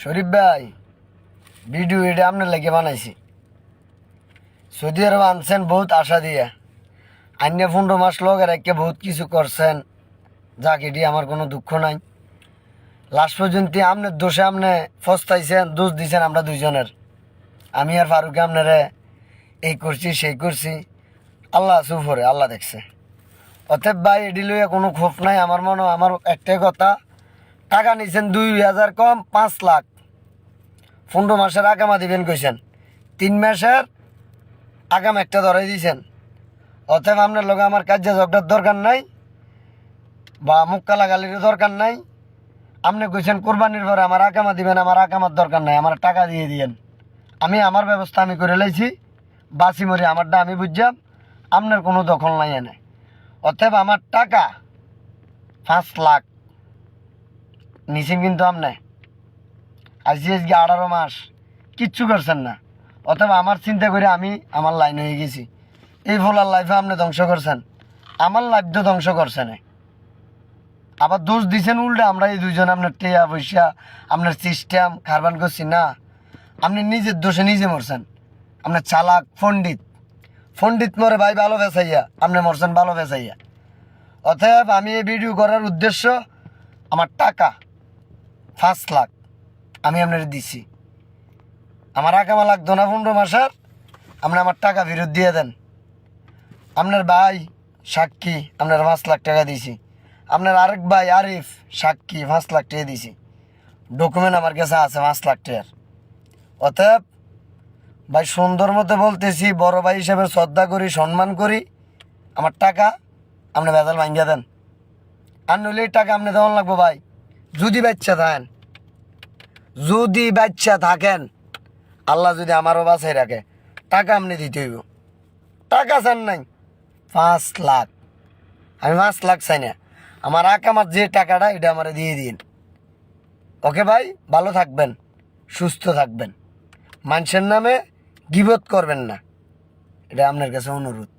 শরীফ ভাই, ভিডিও এটা আপনার লেগে বানাইছি। সৌদি আরব আনছেন বহুত আশা দিয়ে, আন্য 15 মাস লগের একে বহুত কিছু করছেন, যাক এটি আমার কোনো দুঃখ নাই। লাস্ট পর্যন্ত আপনার দোষে আপনি ফস্তাইছেন, দোষ দিয়েছেন আমরা দুইজনের। আমি আর ফারুকে আপনারে এই করছি সেই করছি, আল্লাহ সুফরে আল্লাহ দেখছে। অতএব ভাই এটি লইয়া কোনো ক্ষোভ নাই আমার মনে। আমার একটাই কথা, টাকা নিছেন 2000 কম 5 লাখ, 15 মাসের আগামা দিবেন কইছেন, 3 মাসের আগাম একটা ধরাই দিয়েছেন। অতএব আপনার লগে আমার কাজে ঝগড়ার দরকার নাই বা মুখ কালাগালির দরকার নাই। আপনি কইছেন কোরবানির পরে আমার আকামা দিবেন, আমার আকামার দরকার নাই, আমার টাকা দিয়ে দিয়েন। আমি আমার ব্যবস্থা আমি করে লাইছি, বাসি মরি আমারটা আমি বুঝলাম, আপনার কোনো দখল নাই এনে। অতএব আমার টাকা 5 লাখ নিছেন, কিন্তু আপনি আজকে 18 মাস কিচ্ছু করছেন না। অতএব আমার চিন্তা করে আমি আমার লাইন হয়ে গেছি। এই ফলার লাইফে আপনি ধ্বংস করছেন, আমার লাইফ তো ধ্বংস করছেন। আবার দোষ দিচ্ছেন উল্টে আমরা এই দুইজন আপনার টেয়া পয়সা আপনার সিস্টেম কারবান করছি না। আপনি নিজের দোষে নিজে মরছেন। আপনার চালাক পণ্ডিত মরে ভাই ভালো বেসাইয়া, আপনি মরছেন ভালো বেসাইয়া। অতএব আমি এই ভিডিও করার উদ্দেশ্য, আমার টাকা 5 লাখ আমি আপনার দিছি। আমার আকামা লাগতো না 15 মাসের, আপনি আমার টাকা ফেরত দিয়ে দেন। আপনার ভাই সাক্ষী, আপনার 5 লাখ টাকা দিয়েছি। আপনার আরেক ভাই আরিফ সাক্ষী, 5 লাখ টাকা দিয়েছি। ডকুমেন্ট আমার কাছে আছে 5 লাখ টাকার। অতএব ভাই সুন্দর মতো বলতেছি, বড় ভাই হিসেবে শ্রদ্ধা করি, সম্মান করি। আমার টাকা আপনি বেদাল ভাঙ্গিয়া দেন, আর নইলে এই টাকা আপনি দেওয়ান লাগবো ভাই। যদি বাচ্চা থাকেন, আল্লাহ যদি আমারও বাঁচাই রাখে, টাকা আপনি দিতে হইব। টাকা চান নাই 5 লাখ, আমি 5 লাখ চাই না। আমার আমার যে টাকাটা এটা আমার দিয়ে দিন। ওকে ভাই, ভালো থাকবেন, সুস্থ থাকবেন, মানুষের নামে গিবত করবেন না, এটা আপনার কাছে অনুরোধ।